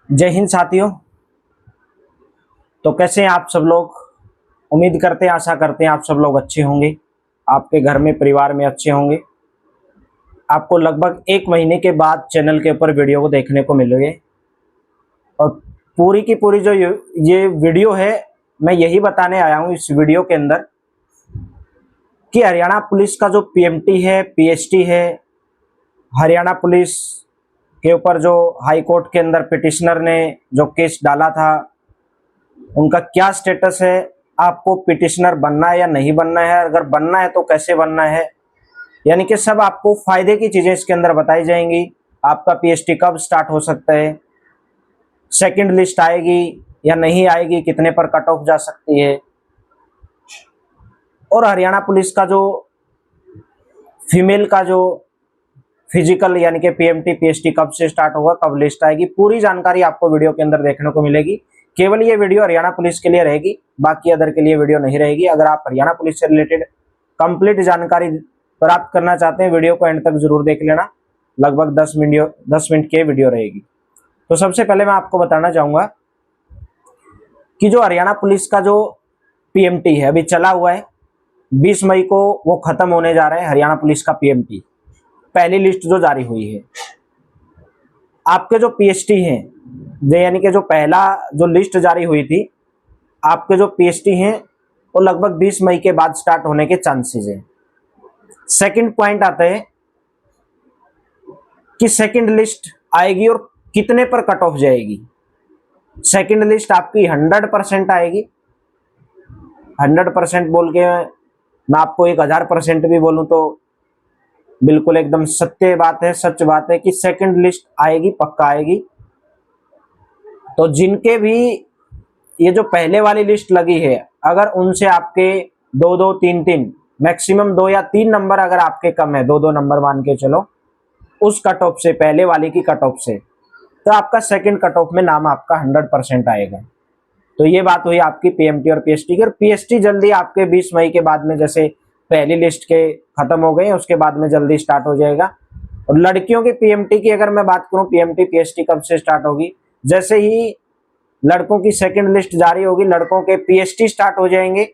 जय हिंद साथियों। तो कैसे हैं आप सब लोग। उम्मीद करते हैं, आशा करते हैं आप सब लोग अच्छे होंगे, आपके घर में परिवार में अच्छे होंगे। आपको लगभग 1 महीने के बाद चैनल के ऊपर वीडियो को देखने को मिलेंगे और पूरी की पूरी जो ये वीडियो है, मैं यही बताने आया हूँ इस वीडियो के अंदर कि हरियाणा पुलिस का जो पीएमटी है, पीएसटी है, हरियाणा पुलिस के ऊपर जो हाई कोर्ट के अंदर पिटिशनर ने जो केस डाला था, उनका क्या स्टेटस है, आपको पिटिशनर बनना है या नहीं बनना है, अगर बनना है तो कैसे बनना है, यानी कि सब आपको फायदे की चीजें इसके अंदर बताई जाएंगी। आपका पीएसटी कब स्टार्ट हो सकता है, सेकंड लिस्ट आएगी या नहीं आएगी, कितने पर कट ऑफ जा सकती है, और हरियाणा पुलिस का जो फीमेल का जो फिजिकल यानी कि पीएमटी पीएसटी कब से स्टार्ट होगा, कब लिस्ट आएगी, पूरी जानकारी आपको वीडियो के अंदर देखने को मिलेगी। केवल ये वीडियो हरियाणा पुलिस के लिए रहेगी, बाकी अदर के लिए वीडियो नहीं रहेगी। अगर आप हरियाणा पुलिस से रिलेटेड कंप्लीट जानकारी प्राप्त करना चाहते हैं, वीडियो को एंड तक जरूर देख लेना। लगभग 10 मिनट की वीडियो रहेगी। तो सबसे पहले मैं आपको बताना चाहूंगा कि जो हरियाणा पुलिस का जो पीएमटी है अभी चला हुआ है, 20 मई को वो खत्म होने जा रहा है। हरियाणा पुलिस का पीएमटी पहली लिस्ट जो जारी हुई है, आपके जो पीएसटी हैं, यानी कि जो पहला जो लिस्ट जारी हुई थी, आपके जो पीएसटी हैं वो लगभग 20 मई के बाद स्टार्ट होने के चांसेस हैं। सेकंड पॉइंट आता है कि सेकंड लिस्ट आएगी और कितने पर कट ऑफ जाएगी। सेकंड लिस्ट आपकी 100% आएगी। 100% बोल के मैं आपको 1000% भी बोलूं तो बिल्कुल एकदम सत्य बात है, सच बात है कि सेकंड लिस्ट आएगी, पक्का आएगी। तो जिनके भी ये जो पहले वाली लिस्ट लगी है, अगर उनसे आपके 2-2, 3-3, मैक्सिमम 2 या 3 नंबर अगर आपके कम है, 2-2 नंबर मान के चलो, उस कट ऑफ से, पहले वाली की कट ऑफ से, तो आपका सेकंड कट ऑफ में नाम आपका 100% आएगा। तो ये बात हुई आपकी पीएमटी और पीएसटी की। और पीएसटी जल्दी आपके 20 मई के बाद में, जैसे पहली लिस्ट के खत्म हो गए उसके बाद में जल्दी स्टार्ट हो जाएगा। और लड़कियों की पीएमटी की अगर मैं बात करूं, पीएमटी पीएसटी कब से स्टार्ट होगी, जैसे ही लड़कों की सेकंड लिस्ट जारी होगी, लड़कों के पीएसटी स्टार्ट हो जाएंगे,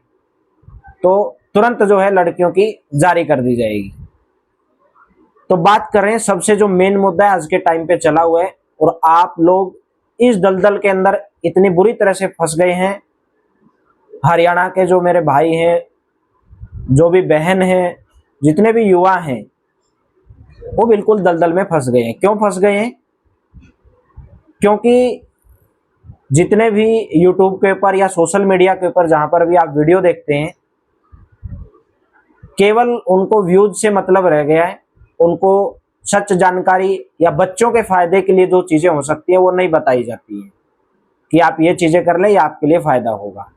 तो तुरंत जो है लड़कियों की जारी कर दी जाएगी। तो बात करें, सबसे जो मेन मुद्दा है आज के टाइम पे चला हुआ है, और आप लोग इस दलदल के अंदर इतनी बुरी तरह से फंस गए हैं। हरियाणा के जो मेरे भाई हैं, जो भी बहन हैं, जितने भी युवा हैं, वो बिल्कुल दलदल में फंस गए हैं। क्यों फंस गए हैं? क्योंकि जितने भी यूट्यूब के ऊपर या सोशल मीडिया के ऊपर जहां पर भी आप वीडियो देखते हैं, केवल उनको व्यूज से मतलब रह गया है। उनको सच जानकारी या बच्चों के फायदे के लिए जो चीजें हो सकती है वो नहीं बताई जाती है कि आप ये चीजें कर ले, ये आपके लिए फायदा होगा।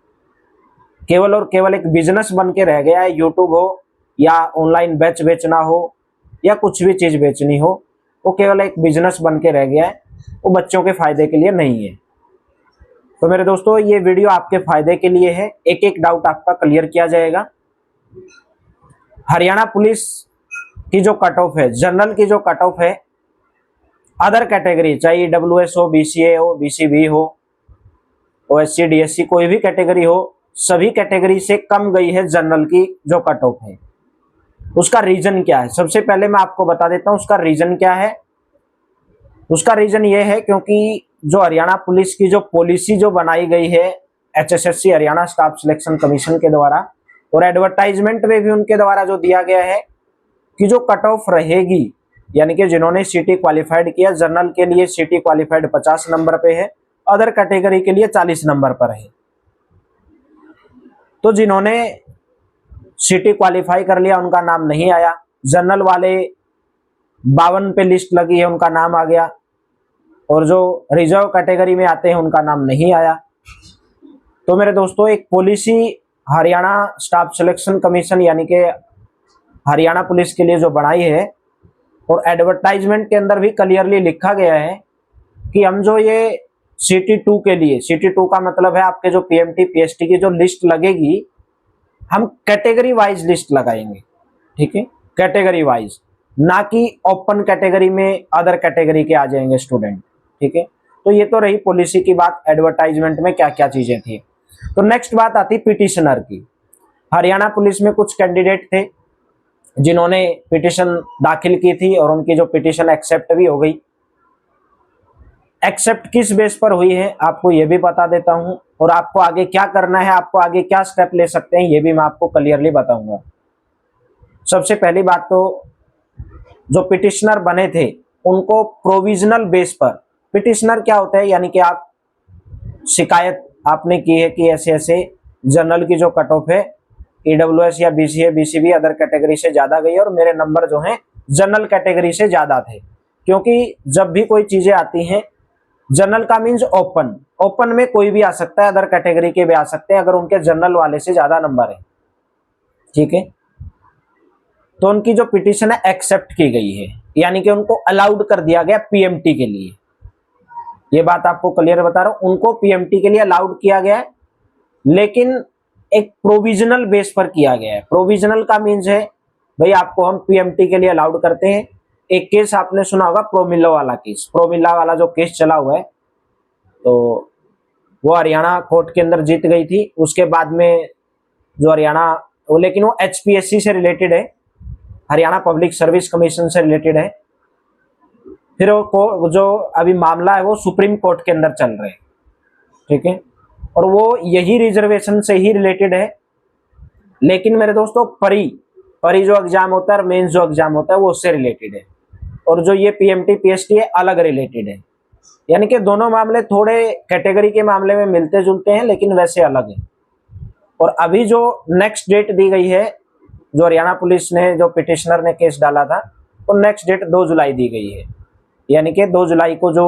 केवल और केवल एक बिजनेस बन के रह गया है। यूट्यूब हो या ऑनलाइन बैच बेचना हो या कुछ भी चीज बेचनी हो, वो केवल एक बिजनेस बन के रह गया है, वो बच्चों के फायदे के लिए नहीं है। तो मेरे दोस्तों, ये वीडियो आपके फायदे के लिए है। एक एक डाउट आपका क्लियर किया जाएगा। हरियाणा पुलिस की जो कट ऑफ है, जनरल की जो कट ऑफ है, अदर कैटेगरी चाहे ईडब्ल्यूएस हो, बीसीए हो, बीसीबी हो, ओएससी, डीएससी, कोई भी कैटेगरी हो, सभी कैटेगरी से कम गई है जनरल की जो कट ऑफ है। उसका रीजन क्या है, सबसे पहले मैं आपको बता देता हूं उसका रीजन क्या है। उसका रीजन ये है क्योंकि जो हरियाणा पुलिस की जो पॉलिसी जो बनाई गई है HSSC Haryana staff selection commission के द्वारा, और एडवर्टाइजमेंट में भी उनके द्वारा जो दिया गया है कि जो कट ऑफ रहेगी, यानी कि जिन्होंने सीटी क्वालिफाइड किया, जनरल के लिए सीटी क्वालिफाइड 50 नंबर पे है, अदर कैटेगरी के लिए 40 नंबर पर है। तो जिन्होंने सीटी क्वालिफाई कर लिया उनका नाम नहीं आया, जनरल वाले 52 पे लिस्ट लगी है उनका नाम आ गया, और जो रिजर्व कैटेगरी में आते हैं उनका नाम नहीं आया। तो मेरे दोस्तों, एक policy Haryana staff selection commission यानी कि हरियाणा पुलिस के लिए जो बनाई है, और एडवर्टाइजमेंट के अंदर भी क्लियरली लिखा गया है कि हम जो ये CT2 के लिए, CT2 का मतलब है आपके जो पीएमटी पीएसटी की जो लिस्ट लगेगी, हम कैटेगरी वाइज लिस्ट लगाएंगे। ठीक है, कैटेगरी वाइज, ना कि ओपन कैटेगरी में अदर कैटेगरी के आ जाएंगे स्टूडेंट। ठीक है, तो ये तो रही पॉलिसी की बात, एडवर्टाइजमेंट में क्या क्या चीजें थी। तो नेक्स्ट बात आती पिटिशनर की। हरियाणा पुलिस में कुछ कैंडिडेट थे जिन्होंने पिटिशन दाखिल की थी और उनकी जो पिटिशन एक्सेप्ट भी हो गई। एक्सेप्ट किस बेस पर हुई है आपको ये भी बता देता हूं, और आपको आगे क्या करना है, आपको आगे क्या स्टेप ले सकते हैं ये भी मैं आपको क्लियरली बताऊंगा। सबसे पहली बात तो जो पिटिशनर बने थे उनको प्रोविजनल बेस पर, पिटिशनर क्या होता है, यानी कि आप शिकायत आपने की है कि ऐसे ऐसे जनरल की जो कट ऑफ है ईडब्ल्यूएस या बीसीए बीसीबी अदर कैटेगरी से ज्यादा गई और मेरे नंबर जो हैं जनरल कैटेगरी से ज्यादा थे। क्योंकि जब भी कोई चीजें आती हैं, जनरल का मीन्स ओपन, ओपन में कोई भी आ सकता है, अदर कैटेगरी के भी आ सकते हैं अगर उनके जनरल वाले से ज्यादा नंबर है, ठीक है। तो उनकी जो पिटिशन है एक्सेप्ट की गई है, यानी कि उनको अलाउड कर दिया गया पीएमटी के लिए। ये बात आपको क्लियर बता रहा हूं, उनको पीएमटी के लिए अलाउड किया गया है, लेकिन एक प्रोविजनल बेस पर किया गया है। प्रोविजनल का मीन्स है भाई आपको हम पीएमटी के लिए अलाउड करते हैं। एक केस आपने सुना होगा प्रोमिला वाला केस, प्रोमिला वाला जो केस चला हुआ है, तो वो हरियाणा कोर्ट के अंदर जीत गई थी। उसके बाद में जो हरियाणा, लेकिन वो एचपीएससी से रिलेटेड है, हरियाणा पब्लिक सर्विस कमीशन से रिलेटेड है। फिर वो जो अभी मामला है वो सुप्रीम कोर्ट के अंदर चल रहे हैं, ठीक है, और वो यही रिजर्वेशन से ही रिलेटेड है। लेकिन मेरे दोस्तों परी जो एग्जाम होता है और मेंस जो एग्जाम होता है वो उससे रिलेटेड है, और जो ये पीएमटी पीएसटी है अलग रिलेटेड है। यानी कि दोनों मामले थोड़े कैटेगरी के मामले में मिलते जुलते हैं लेकिन वैसे अलग है। और अभी जो नेक्स्ट डेट दी गई है, जो हरियाणा पुलिस ने, जो पिटिशनर ने केस डाला था, तो नेक्स्ट डेट 2 जुलाई दी गई है। यानी कि 2 जुलाई को जो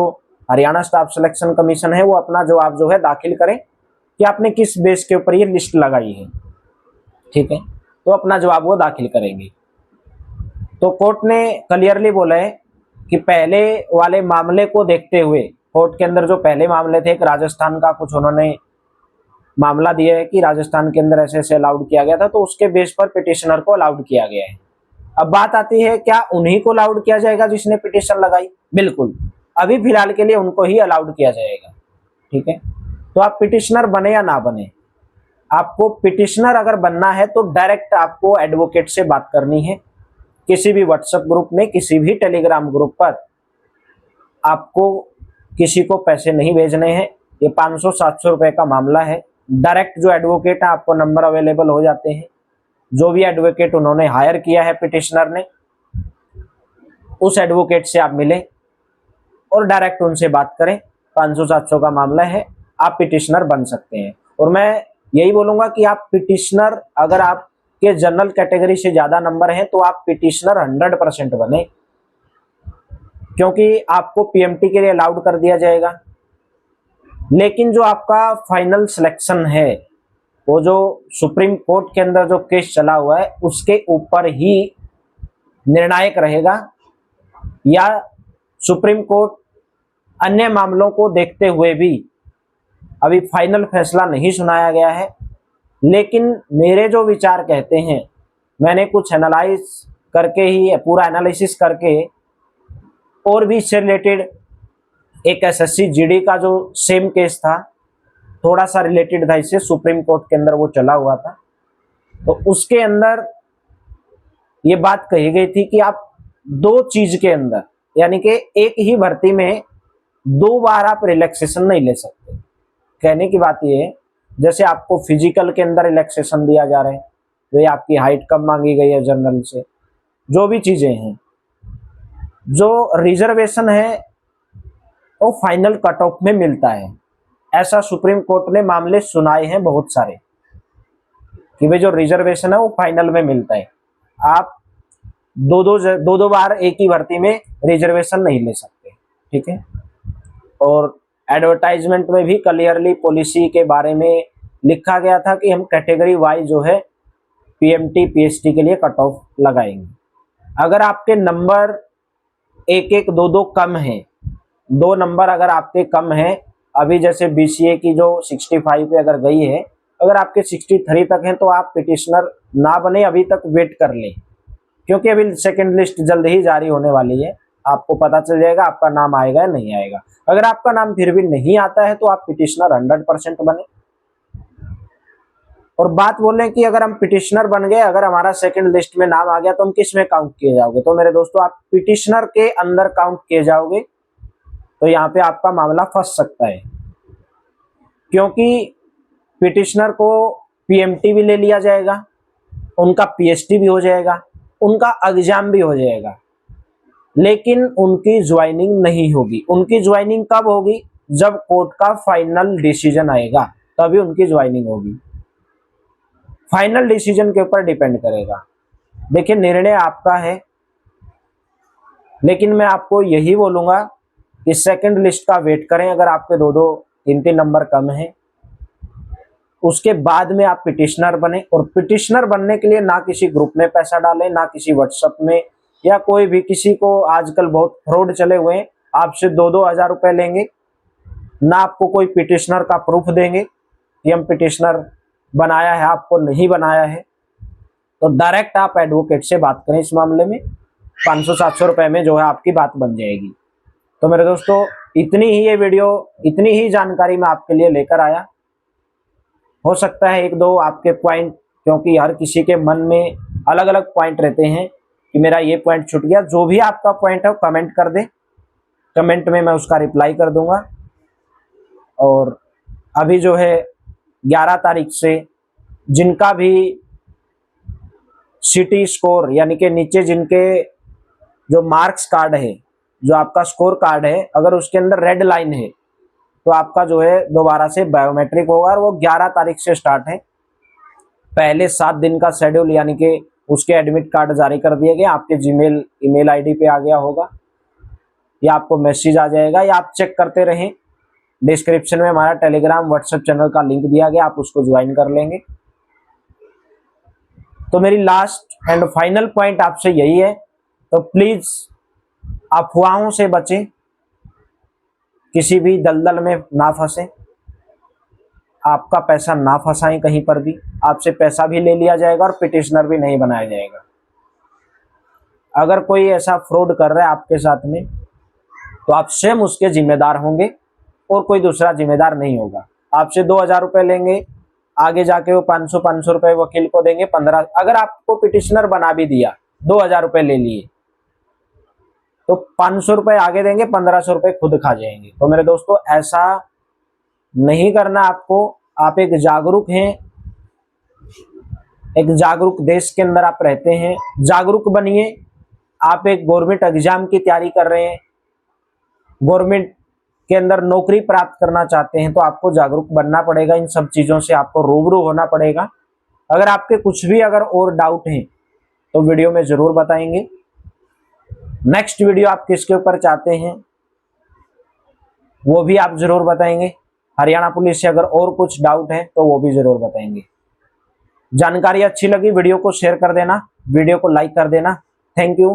हरियाणा स्टाफ सिलेक्शन कमीशन है वो अपना जवाब जो है दाखिल करें कि आपने किस बेस के ऊपर ये लिस्ट लगाई है, ठीक है, तो अपना जवाब वो दाखिल करेंगे। तो कोर्ट ने क्लियरली बोला है कि पहले वाले मामले को देखते हुए, कोर्ट के अंदर जो पहले मामले थे, एक राजस्थान का कुछ उन्होंने मामला दिया है कि राजस्थान के अंदर ऐसे ऐसे अलाउड किया गया था, तो उसके बेस पर पिटिशनर को अलाउड किया गया है। अब बात आती है क्या उन्हीं को अलाउड किया जाएगा जिसने पिटिशन लगाई? बिल्कुल, अभी फिलहाल के लिए उनको ही अलाउड किया जाएगा, ठीक है। तो आप पिटिशनर बने या ना बने, आपको पिटिशनर अगर बनना है तो डायरेक्ट आपको एडवोकेट से बात करनी है। किसी भी व्हाट्सएप ग्रुप में, किसी भी टेलीग्राम ग्रुप पर आपको किसी को पैसे नहीं भेजने हैं। ये 500-700 रुपए का मामला है। डायरेक्ट जो एडवोकेट है आपको नंबर अवेलेबल हो जाते हैं, जो भी एडवोकेट उन्होंने हायर किया है पिटिशनर ने, उस एडवोकेट से आप मिलें और डायरेक्ट उनसे बात करें। 500-700 का मामला है, आप पिटिशनर बन सकते हैं। और मैं यही बोलूंगा कि आप पिटिशनर, अगर आपके जनरल कैटेगरी से ज्यादा नंबर हैं तो आप पिटिशनर 100% बने, क्योंकि आपको पीएमटी के लिए अलाउड कर दिया जाएगा। लेकिन जो आपका फाइनल सिलेक्शन है, वो जो सुप्रीम कोर्ट के अंदर जो केस चला हुआ है उसके ऊपर ही निर्णायक रहेगा, या सुप्रीम कोर्ट अन्य मामलों को देखते हुए भी अभी फाइनल फैसला नहीं सुनाया गया है। लेकिन मेरे जो विचार कहते हैं, मैंने कुछ एनालाइज करके ही, पूरा एनालिसिस करके, और भी इससे रिलेटेड एक एसएससी जीडी का जो सेम केस था, थोड़ा सा रिलेटेड था इससे, सुप्रीम कोर्ट के अंदर वो चला हुआ था, तो उसके अंदर ये बात कही गई थी कि आप 2 चीज के अंदर, यानी कि एक ही भर्ती में 2 बार आप रिलैक्सेशन नहीं ले सकते। कहने की बात ये है, जैसे आपको फिजिकल के अंदर रिलैक्सेशन दिया जा रहा है, जो आपकी हाइट कम मांगी गई है जनरल से, जो भी चीजें हैं, जो रिजर्वेशन है वो फाइनल कट ऑफ में मिलता है। ऐसा सुप्रीम कोर्ट ने मामले सुनाए हैं बहुत सारे कि भाई जो रिजर्वेशन है वो फाइनल में मिलता है। आप दो बार एक ही भर्ती में रिजर्वेशन नहीं ले सकते, ठीक है। और एडवर्टाइजमेंट में भी क्लियरली पॉलिसी के बारे में लिखा गया था कि हम कैटेगरी वाइज जो है पीएमटी पीएसटी के लिए कट ऑफ लगाएंगे। अगर आपके नंबर 1-1, 2-2 कम है, 2 नंबर अगर आपके कम है, अभी जैसे बीसीए की जो 65 पे अगर गई है, अगर आपके 63 तक हैं तो आप पिटिशनर ना बने, अभी तक वेट कर लें, क्योंकि अभी सेकंड लिस्ट जल्द ही जारी होने वाली है। आपको पता चल जाएगा आपका नाम आएगा या नहीं आएगा। अगर आपका नाम फिर भी नहीं आता है तो आप पिटिशनर 100% बने। और बात बोलें कि अगर हम पिटिशनर बन गए, अगर हमारा सेकंड लिस्ट में नाम आ गया तो हम किस में काउंट किए जाओगे? तो मेरे दोस्तों आप पिटिशनर के अंदर काउंट किए जाओगे। तो यहाँ पे आपका मामला फंस सकता है, क्योंकि पिटिशनर को पीएमटी भी ले लिया जाएगा, उनका पीएचटी भी हो जाएगा, उनका एग्जाम भी हो जाएगा, लेकिन उनकी ज्वाइनिंग नहीं होगी। उनकी ज्वाइनिंग कब होगी? जब कोर्ट का फाइनल डिसीजन आएगा तभी उनकी ज्वाइनिंग होगी। फाइनल डिसीजन के ऊपर डिपेंड करेगा। देखिए, निर्णय आपका है, लेकिन मैं आपको यही बोलूंगा कि सेकंड लिस्ट का वेट करें। अगर आपके 2-2, 3-3 नंबर कम हैं, उसके बाद में आप पिटिशनर बने। और पिटिशनर बनने के लिए ना किसी ग्रुप में पैसा डालें, ना किसी व्हाट्सएप में, या कोई भी किसी को, आजकल बहुत फ्रॉड चले हुए हैं, आपसे 2-2 हज़ार रुपए लेंगे, ना आपको कोई पिटिशनर का प्रूफ देंगे कि हम पिटिशनर बनाया है, आपको नहीं बनाया है। तो डायरेक्ट आप एडवोकेट से बात करें इस मामले में, 500-700 रुपए में जो है आपकी बात बन जाएगी। तो मेरे दोस्तों, इतनी ही ये वीडियो, इतनी ही जानकारी मैं आपके लिए लेकर आया। हो सकता है 1-2 आपके पॉइंट, क्योंकि हर किसी के मन में अलग अलग पॉइंट रहते हैं कि मेरा ये पॉइंट छूट गया। जो भी आपका पॉइंट है वो कमेंट कर दे, कमेंट में मैं उसका रिप्लाई कर दूंगा। और अभी जो है 11 तारीख से जिनका भी सिटी स्कोर, यानी कि नीचे जिनके जो मार्क्स कार्ड है, जो आपका स्कोर कार्ड है, अगर उसके अंदर रेड लाइन है तो आपका जो है दोबारा से बायोमेट्रिक होगा। और वो 11 तारीख से स्टार्ट है। पहले 7 दिन का शेड्यूल, यानी कि उसके एडमिट कार्ड जारी कर दिए गए, आपके जीमेल ईमेल आईडी पे आ गया होगा, या आपको मैसेज आ जाएगा, या आप चेक करते रहें। डिस्क्रिप्शन में हमारा टेलीग्राम व्हाट्सएप चैनल का लिंक दिया गया, आप उसको ज्वाइन कर लेंगे। तो मेरी लास्ट एंड फाइनल पॉइंट आपसे यही है, तो प्लीज अफवाहों से बचें, किसी भी दलदल में ना फंसे, आपका पैसा ना फंसाएं कहीं पर भी। आपसे पैसा भी ले लिया जाएगा और पिटिशनर भी नहीं बनाया जाएगा। अगर कोई ऐसा फ्रॉड कर रहा है आपके साथ में, तो आप स्वयं उसके जिम्मेदार होंगे और कोई दूसरा जिम्मेदार नहीं होगा। आपसे 2,000 रुपए लेंगे, आगे जाके वो 500 रुपए वकील को देंगे, 15। अगर आपको पिटिशनर बना भी दिया, 2,000 रुपए ले लिए, तो 500 रुपए आगे देंगे, 1,500 रुपए खुद खा जाएंगे। तो मेरे दोस्तों, ऐसा नहीं करना आपको। आप एक जागरूक हैं, एक जागरूक देश के अंदर आप रहते हैं, जागरूक बनिए। आप एक गवर्नमेंट एग्जाम की तैयारी कर रहे हैं, गवर्नमेंट के अंदर नौकरी प्राप्त करना चाहते हैं, तो आपको जागरूक बनना पड़ेगा। इन सब चीजों से आपको रूबरू होना पड़ेगा। अगर आपके कुछ भी अगर और डाउट हैं तो वीडियो में जरूर बताएंगे। नेक्स्ट वीडियो आप किसके ऊपर चाहते हैं वो भी आप जरूर बताएंगे। हरियाणा पुलिस से अगर और कुछ डाउट है तो वो भी जरूर बताएंगे। जानकारी अच्छी लगी वीडियो को शेयर कर देना, वीडियो को लाइक कर देना। Thank you.